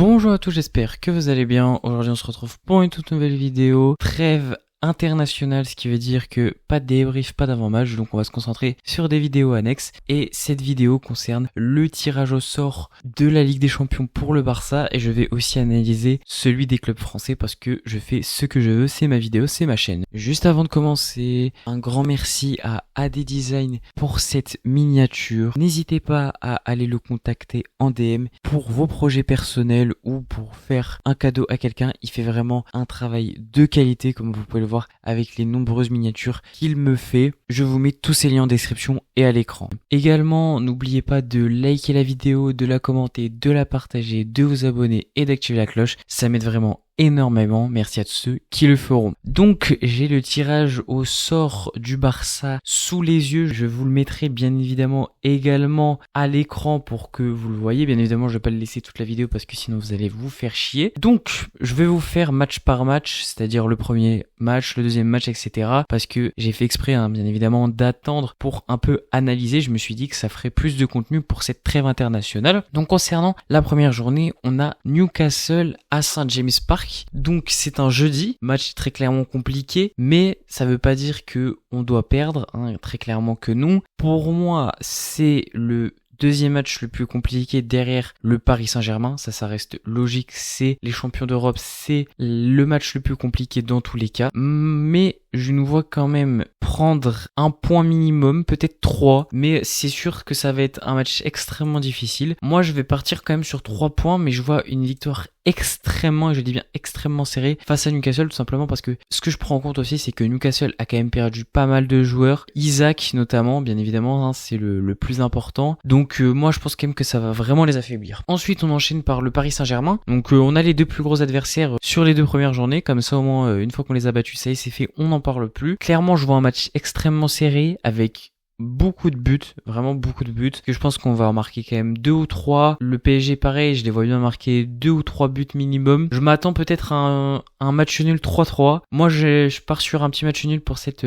Bonjour à tous, j'espère que vous allez bien. Aujourd'hui on se retrouve pour une toute nouvelle vidéo. Trêve internationale, ce qui veut dire que pas de débrief, pas d'avant-match, donc on va se concentrer sur des vidéos annexes. Et cette vidéo concerne le tirage au sort de la Ligue des Champions pour le Barça, et je vais aussi analyser celui des clubs français parce que je fais ce que je veux, c'est ma vidéo, c'est ma chaîne. Juste avant de commencer, un grand merci à AD Design pour cette miniature. N'hésitez pas à aller le contacter en DM pour vos projets personnels ou pour faire un cadeau à quelqu'un. Il fait vraiment un travail de qualité, comme vous pouvez le voir avec les nombreuses miniatures qu'il me fait. Je vous mets tous ces liens en description et à l'écran. Également, n'oubliez pas de liker la vidéo, de la commenter, de la partager, de vous abonner et d'activer la cloche. Ça m'aide vraiment énormément. Merci à tous ceux qui le feront. Donc, j'ai le tirage au sort du Barça sous les yeux. Je vous le mettrai bien évidemment également à l'écran pour que vous le voyez. Bien évidemment, je vais pas le laisser toute la vidéo parce que sinon vous allez vous faire chier. Donc, je vais vous faire match par match, c'est-à-dire le premier match, le deuxième match, etc. Parce que j'ai fait exprès, bien évidemment, d'attendre pour un peu analyser. Je me suis dit que ça ferait plus de contenu pour cette trêve internationale. Donc, concernant la première journée, on a Newcastle à St James Park. Donc c'est un jeudi, match très clairement compliqué, mais ça veut pas dire que on doit perdre, très clairement que non. Pour moi, c'est le deuxième match le plus compliqué derrière le Paris Saint-Germain, ça reste logique, c'est les champions d'Europe, c'est le match le plus compliqué dans tous les cas, mais je nous vois quand même prendre un point minimum, peut-être 3, mais c'est sûr que ça va être un match extrêmement difficile. Moi, je vais partir quand même sur 3 points, mais je vois une victoire extrêmement, et je dis bien extrêmement serrée, face à Newcastle, tout simplement parce que ce que je prends en compte aussi, c'est que Newcastle a quand même perdu pas mal de joueurs, Isaac notamment, bien évidemment, c'est le plus important. Donc moi, je pense quand même que ça va vraiment les affaiblir. Ensuite, on enchaîne par le Paris Saint-Germain. Donc on a les deux plus gros adversaires sur les deux premières journées, comme ça au moins, une fois qu'on les a battus, ça y est, c'est fait, on n'en parle plus. Clairement, je vois un match extrêmement serré avec beaucoup de buts, vraiment beaucoup de buts, que je pense qu'on va en marquer quand même 2 ou 3. Le PSG pareil, je les vois bien marquer 2 ou 3 buts minimum. Je m'attends peut-être à un match nul 3-3. Moi je pars sur un petit match nul pour cette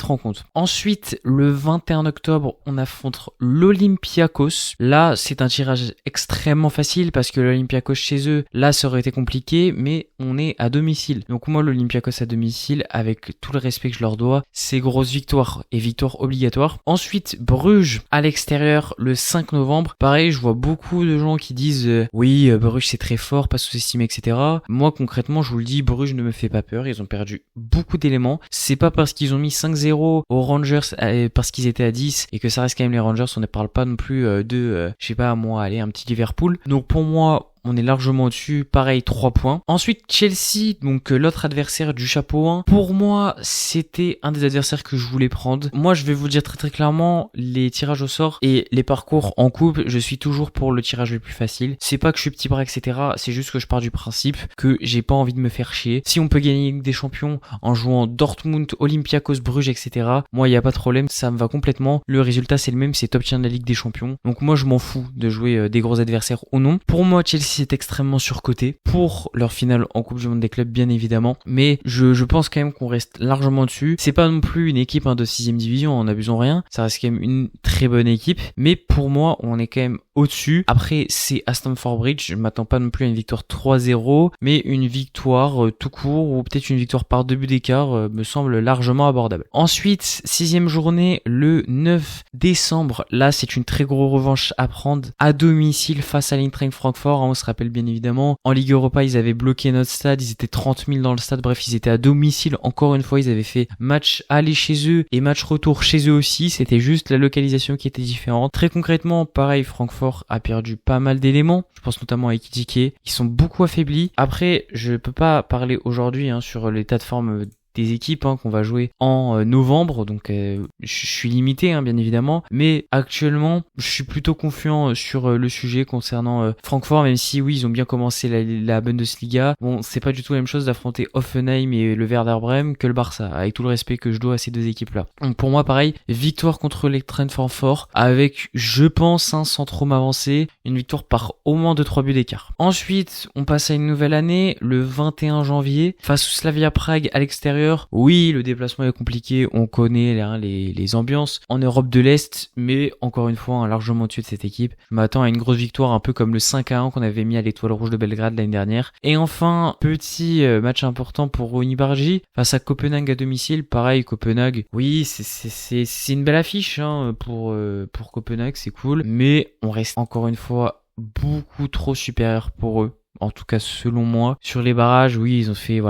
rencontre. Ensuite, le 21 octobre, on affronte l'Olympiakos. Là, c'est un tirage extrêmement facile parce que l'Olympiakos chez eux, là ça aurait été compliqué, mais on est à domicile. Donc moi, l'Olympiakos à domicile, avec tout le respect que je leur dois, c'est grosse victoire et victoire obligatoire. Ensuite, Bruges à l'extérieur le 5 novembre. Pareil, je vois beaucoup de gens qui disent oui, Bruges c'est très fort, pas sous-estimé, etc. Moi concrètement, je vous le dis, Bruges ne me fait pas peur. Ils ont perdu beaucoup d'éléments. C'est pas parce qu'ils ont mis 5-0 aux Rangers parce qu'ils étaient à 10 et que ça reste quand même les Rangers. On ne parle pas non plus de, je sais pas moi, allez, un petit Liverpool. Donc pour moi, on est largement au-dessus, pareil 3 points. Ensuite Chelsea, donc l'autre adversaire du chapeau 1. Pour moi, c'était un des adversaires que je voulais prendre. Moi, je vais vous dire très clairement, les tirages au sort et les parcours en coupe, je suis toujours pour le tirage le plus facile. C'est pas que je suis petit bras, etc. C'est juste que je pars du principe que j'ai pas envie de me faire chier. Si on peut gagner des champions en jouant Dortmund, Olympiakos, Bruges, etc. Moi, il y a pas de problème, ça me va complètement. Le résultat, c'est le même, c'est t'obtiens la Ligue des Champions. Donc moi, je m'en fous de jouer des gros adversaires ou non. Pour moi, Chelsea c'est extrêmement surcoté pour leur finale en Coupe du Monde des clubs, bien évidemment, mais je pense quand même qu'on reste largement dessus. C'est pas non plus une équipe de 6ème division, en abusons rien, ça reste quand même une très bonne équipe, mais pour moi on est quand même au-dessus. Après, c'est à Stamford Bridge, je m'attends pas non plus à une victoire 3-0, mais une victoire tout court, ou peut-être une victoire par 2 buts d'écart, me semble largement abordable. Ensuite, 6ème journée, le 9 décembre, là c'est une très grosse revanche à prendre à domicile face à l'Eintracht Francfort. On se rappelle bien évidemment, en Ligue Europa ils avaient bloqué notre stade, ils étaient 30 000 dans le stade, bref ils étaient à domicile, encore une fois ils avaient fait match aller chez eux et match retour chez eux aussi, c'était juste la localisation qui était différente. Très concrètement, pareil, Francfort a perdu pas mal d'éléments, je pense notamment à Ekitike, ils sont beaucoup affaiblis. Après, je peux pas parler aujourd'hui sur l'état de forme des équipes qu'on va jouer en novembre, donc je suis limité bien évidemment, mais actuellement je suis plutôt confiant sur le sujet concernant Francfort, même si oui ils ont bien commencé la Bundesliga. Bon, c'est pas du tout la même chose d'affronter Hoffenheim et le Werder Bremen que le Barça, avec tout le respect que je dois à ces deux équipes là. Donc pour moi pareil, victoire contre l'Eintracht Francfort avec, je pense sans trop m'avancer, une victoire par au moins 2-3 buts d'écart. Ensuite on passe à une nouvelle année, le 21 janvier face au Slavia Prague à l'extérieur. l'extérieur. Oui, le déplacement est compliqué, on connaît les ambiances en Europe de l'Est, mais encore une fois, largement au-dessus de cette équipe. Je m'attends à une grosse victoire, un peu comme le 5-1 qu'on avait mis à l'Étoile Rouge de Belgrade l'année dernière. Et enfin, petit match important pour Unibargi face à Copenhague à domicile. Pareil, Copenhague, oui, c'est une belle affiche pour Copenhague, c'est cool, mais on reste encore une fois beaucoup trop supérieur pour eux. En tout cas, selon moi. Sur les barrages, oui, ils ont fait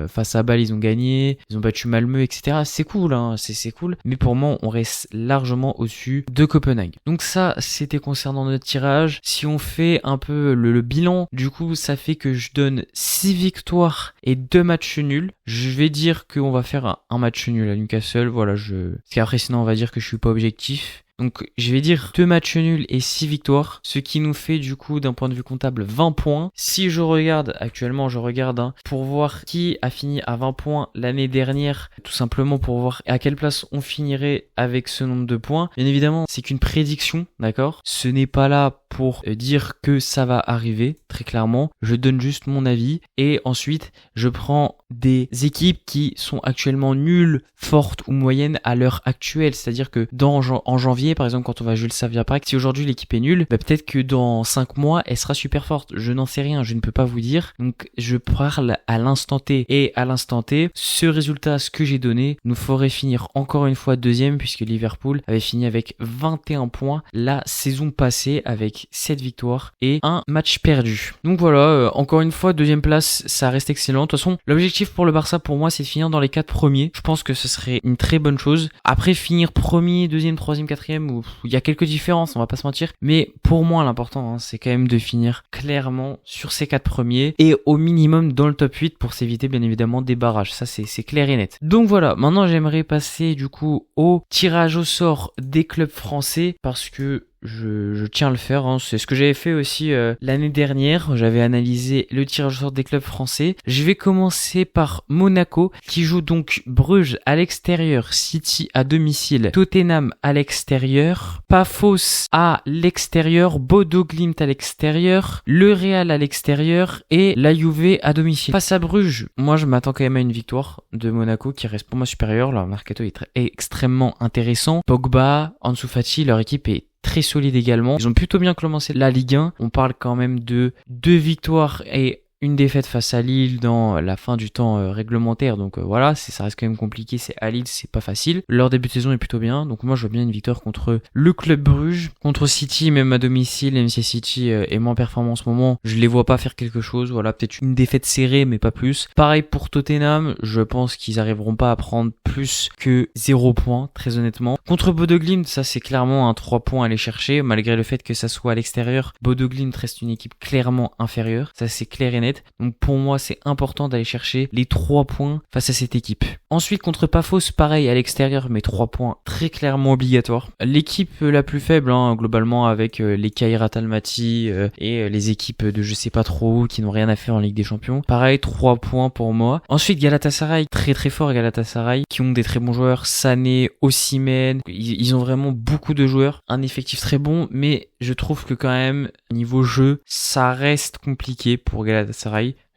face à Bâle, ils ont gagné, ils ont battu Malmö, etc. C'est cool, c'est cool. Mais pour moi, on reste largement au-dessus de Copenhague. Donc ça, c'était concernant notre tirage. Si on fait un peu le bilan, du coup, ça fait que je donne 6 victoires et 2 matchs nuls. Je vais dire qu'on va faire un match nul à Newcastle. Voilà, parce qu'après, sinon, on va dire que je suis pas objectif. Donc je vais dire 2 matchs nuls et 6 victoires, ce qui nous fait du coup d'un point de vue comptable 20 points. Si je regarde, actuellement je regarde pour voir qui a fini à 20 points l'année dernière, tout simplement pour voir à quelle place on finirait avec ce nombre de points. Bien évidemment, c'est qu'une prédiction, d'accord ? Ce n'est pas là pour dire que ça va arriver, très clairement. Je donne juste mon avis et ensuite je prends des équipes qui sont actuellement nulles, fortes ou moyennes à l'heure actuelle. C'est-à-dire que en janvier, par exemple, quand on va jouer le Slavia Prague, si aujourd'hui l'équipe est nulle, peut-être que dans 5 mois, elle sera super forte. Je n'en sais rien, je ne peux pas vous dire. Donc je parle à l'instant T. Et à l'instant T, ce résultat, ce que j'ai donné, nous ferait finir encore une fois deuxième, puisque Liverpool avait fini avec 21 points la saison passée, avec 7 victoires et un match perdu. Donc voilà, encore une fois, deuxième place, ça reste excellent. De toute façon, l'objectif pour le Barça, pour moi, c'est de finir dans les 4 premiers. Je pense que ce serait une très bonne chose. Après, finir premier, deuxième, troisième, quatrième, où il y a quelques différences, on va pas se mentir. Mais pour moi, l'important, c'est quand même de finir clairement sur ces 4 premiers et au minimum dans le top 8 pour s'éviter bien évidemment des barrages. Ça, c'est clair et net. Donc voilà, maintenant j'aimerais passer du coup au tirage au sort des clubs français parce que je tiens à le faire, c'est ce que j'avais fait aussi l'année dernière. J'avais analysé le tirage au sort des clubs français. Je vais commencer par Monaco qui joue donc Bruges à l'extérieur, City à domicile, Tottenham à l'extérieur, Paphos à l'extérieur, Bodo Glimt à l'extérieur, le Real à l'extérieur et la Juve à domicile. Face à Bruges, moi je m'attends quand même à une victoire de Monaco qui reste pour moi supérieure. Leur mercato est extrêmement intéressant. Pogba, Ansu Fati, leur équipe est très solide également. Ils ont plutôt bien commencé la Ligue 1. On parle quand même de 2 victoires et une défaite face à Lille dans la fin du temps réglementaire. Donc voilà, ça reste quand même compliqué. C'est à Lille, c'est pas facile. Leur début de saison est plutôt bien. Donc moi, je vois bien une victoire contre le Club Bruges. Contre City, même à domicile, même si City est moins performant en ce moment, je les vois pas faire quelque chose. Voilà, peut-être une défaite serrée, mais pas plus. Pareil pour Tottenham. Je pense qu'ils arriveront pas à prendre plus que 0 points, très honnêtement. Contre Bodo Glimt, ça c'est clairement un 3 points à aller chercher. Malgré le fait que ça soit à l'extérieur, Bodo Glimt reste une équipe clairement inférieure. Ça c'est clair et net. Donc pour moi, c'est important d'aller chercher les 3 points face à cette équipe. Ensuite, contre Paphos, pareil à l'extérieur, mais 3 points très clairement obligatoires. L'équipe la plus faible, globalement, avec les Kairat Almaty et les équipes de je sais pas trop où qui n'ont rien à faire en Ligue des Champions. Pareil, 3 points pour moi. Ensuite, Galatasaray, très très fort Galatasaray, qui ont des très bons joueurs. Sané, Osimhen, ils ont vraiment beaucoup de joueurs. Un effectif très bon, mais je trouve que quand même, niveau jeu, ça reste compliqué pour Galatasaray.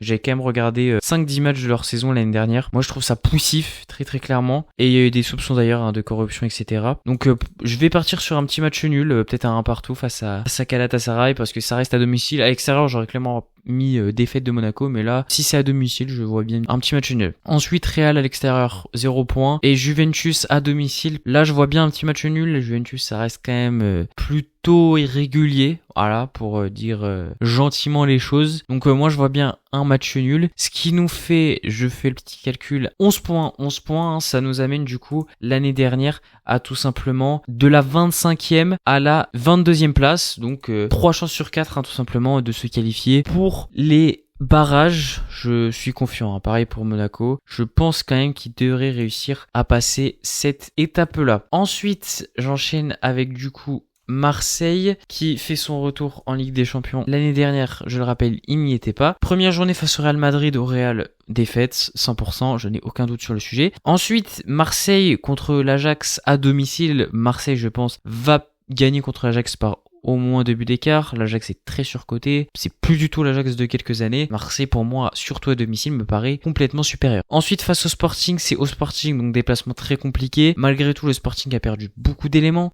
J'ai quand même regardé 5-10 matchs de leur saison l'année dernière. Moi, je trouve ça poussif, très très clairement. Et il y a eu des soupçons d'ailleurs de corruption, etc. Donc, je vais partir sur un petit match nul, peut-être un 1 partout face à Galatasaray, parce que ça reste à domicile. À l'extérieur, j'aurais clairement mis défaite de Monaco, mais là, si c'est à domicile, je vois bien un petit match nul. Ensuite, Real à l'extérieur, 0 points. Et Juventus à domicile, là, je vois bien un petit match nul. Juventus, ça reste quand même plutôt irrégulier, voilà, pour dire gentiment les choses. Donc moi, je vois bien un match nul, ce qui nous fait, je fais le petit calcul, 11 points, ça nous amène du coup l'année dernière à tout simplement de la 25e à la 22e place, donc 3 chances sur 4 tout simplement de se qualifier pour les barrages. Je suis confiant, pareil pour Monaco. Je pense quand même qu'ils devraient réussir à passer cette étape-là. Ensuite, j'enchaîne avec du coup Marseille qui fait son retour en Ligue des Champions. L'année dernière, je le rappelle, il n'y était pas. Première journée face au Real Madrid, au Real, défaite, 100%, je n'ai aucun doute sur le sujet. Ensuite, Marseille contre l'Ajax à domicile. Marseille, je pense, va gagner contre l'Ajax par au moins 2 buts d'écart. L'Ajax est très surcoté. C'est plus du tout l'Ajax de quelques années. Marseille, pour moi, surtout à domicile, me paraît complètement supérieur. Ensuite, face au Sporting, c'est au Sporting, donc déplacement très compliqué. Malgré tout, le Sporting a perdu beaucoup d'éléments.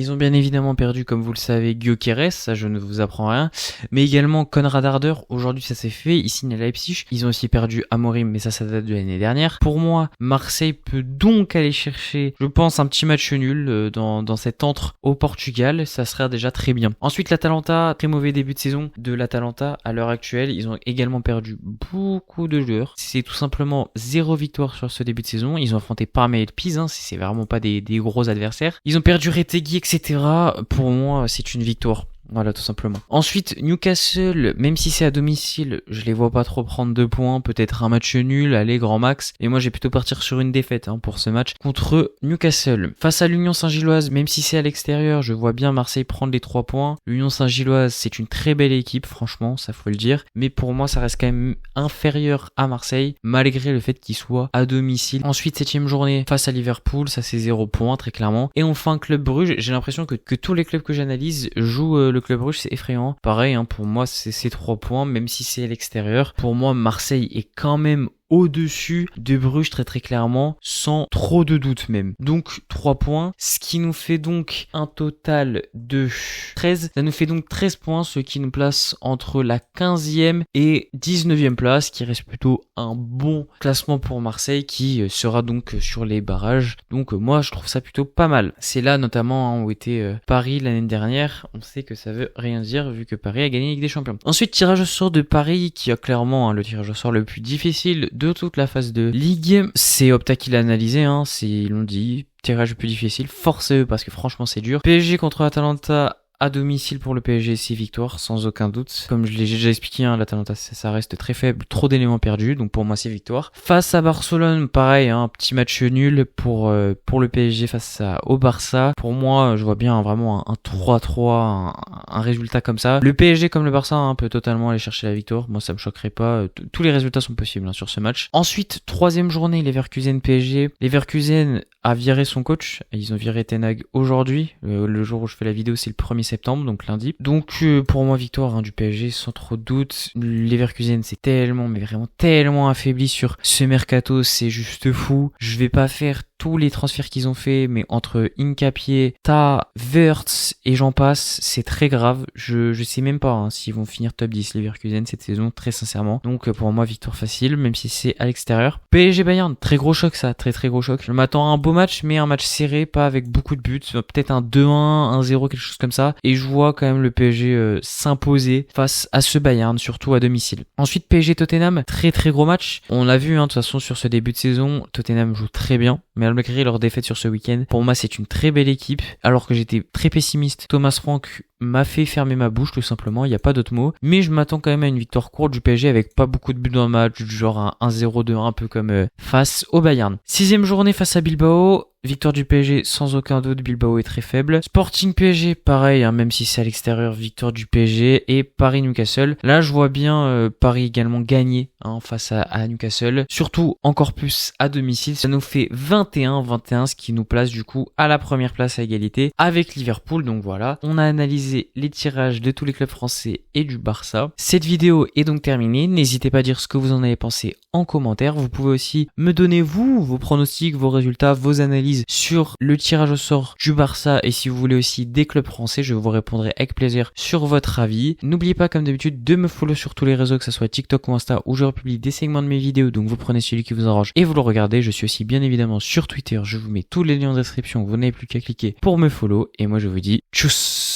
Ils ont bien évidemment perdu, comme vous le savez, Gyökeres, ça je ne vous apprends rien, mais également Konrad Harder, aujourd'hui ça s'est fait, il signe à Leipzig. Ils ont aussi perdu Amorim, mais ça date de l'année dernière. Pour moi, Marseille peut donc aller chercher, je pense, un petit match nul dans cet entre au Portugal, ça serait déjà très bien. Ensuite, l'Atalanta, très mauvais début de saison de l'Atalanta à l'heure actuelle, ils ont également perdu beaucoup de joueurs. C'est tout simplement 0 victoire sur ce début de saison, ils ont affronté Parma et Pise, c'est vraiment pas des gros adversaires. Ils ont perdu Retegui, etc. Pour moi, c'est une victoire. Voilà, tout simplement. Ensuite, Newcastle, même si c'est à domicile, je les vois pas trop prendre 2 points, peut-être un match nul, allez, grand max. Et moi, j'ai plutôt partir sur une défaite pour ce match contre Newcastle. Face à l'Union Saint-Gilloise, même si c'est à l'extérieur, je vois bien Marseille prendre les 3 points. L'Union Saint-Gilloise, c'est une très belle équipe, franchement, ça faut le dire. Mais pour moi, ça reste quand même inférieur à Marseille, malgré le fait qu'ils soient à domicile. Ensuite, 7ème journée, face à Liverpool, ça c'est 0 points, très clairement. Et enfin, Club Brugge, j'ai l'impression que tous les clubs que j'analyse jouent le Club Brugge, c'est effrayant. Pareil, pour moi, c'est 3 points, même si c'est à l'extérieur. Pour moi, Marseille est quand même au-dessus de Bruges très très clairement, sans trop de doute même. Donc 3 points, ce qui nous fait donc un total de 13. Ça nous fait donc 13 points, ce qui nous place entre la 15e et 19e place, qui reste plutôt un bon classement pour Marseille, qui sera donc sur les barrages. Donc moi je trouve ça plutôt pas mal. C'est là notamment où était Paris l'année dernière. On sait que ça veut rien dire vu que Paris a gagné la Ligue des Champions. Ensuite, tirage au sort de Paris, qui a clairement le tirage au sort le plus difficile de toute la phase de Ligue. C'est Opta qui l'a analysé, ils l'ont dit, tirage le plus difficile, forcez-eux parce que franchement c'est dur. PSG contre Atalanta à domicile pour le PSG, 6 victoires, sans aucun doute. Comme je l'ai déjà expliqué, l'Atalanta, ça reste très faible, trop d'éléments perdus, donc pour moi, 6 victoires. Face à Barcelone, pareil, un petit match nul pour le PSG face au Barça. Pour moi, je vois bien vraiment un 3-3, un résultat comme ça. Le PSG, comme le Barça, peut totalement aller chercher la victoire. Moi, ça me choquerait pas. Tous les résultats sont possibles sur ce match. Ensuite, 3ème journée, Leverkusen PSG. Leverkusen a viré son coach. Ils ont viré Ten Hag aujourd'hui. Le jour où je fais la vidéo, c'est le 1er septembre, donc lundi. Donc pour moi, victoire du PSG sans trop de doute. Leverkusen, c'est tellement, mais vraiment tellement affaibli sur ce mercato, c'est juste fou. Je vais pas faire tous les transferts qu'ils ont fait, mais entre Hincapié, Ta, Wirtz et j'en passe, c'est très grave. Je sais même pas s'ils vont finir top 10 Leverkusen cette saison, très sincèrement. Donc pour moi, victoire facile, même si c'est à l'extérieur. PSG Bayern, très gros choc ça, très très gros choc. Je m'attends à un beau match, mais un match serré, pas avec beaucoup de buts, peut-être un 2-1, 1-0, quelque chose comme ça. Et je vois quand même le PSG s'imposer face à ce Bayern, surtout à domicile. Ensuite, PSG Tottenham, très très gros match. On l'a vu de toute façon sur ce début de saison, Tottenham joue très bien, mais malgré leur défaite sur ce week-end, pour moi c'est une très belle équipe, alors que j'étais très pessimiste. Thomas Frank m'a fait fermer ma bouche tout simplement, il n'y a pas d'autre mot, mais je m'attends quand même à une victoire courte du PSG avec pas beaucoup de buts dans le match, du genre un 1-0, 2-1, un peu comme face au Bayern. 6ème journée face à Bilbao, victoire du PSG sans aucun doute, Bilbao est très faible. Sporting PSG, pareil, même si c'est à l'extérieur, victoire du PSG. Et Paris-Newcastle, là je vois bien Paris également gagner face à Newcastle, surtout encore plus à domicile. Ça nous fait 21, ce qui nous place du coup à la première place à égalité avec Liverpool. Donc voilà, on a analysé les tirages de tous les clubs français et du Barça. Cette vidéo est donc terminée, n'hésitez pas à dire ce que vous en avez pensé en commentaire. Vous pouvez aussi me donner vos pronostics, vos résultats, vos analyses sur le tirage au sort du Barça, et si vous voulez aussi des clubs français, je vous répondrai avec plaisir sur votre avis. N'oubliez pas comme d'habitude de me follow sur tous les réseaux, que ce soit TikTok ou Insta, où je republie des segments de mes vidéos, donc vous prenez celui qui vous arrange et vous le regardez. Je suis aussi bien évidemment sur Twitter, je vous mets tous les liens en description, vous n'avez plus qu'à cliquer pour me follow, et moi je vous dis tchuss.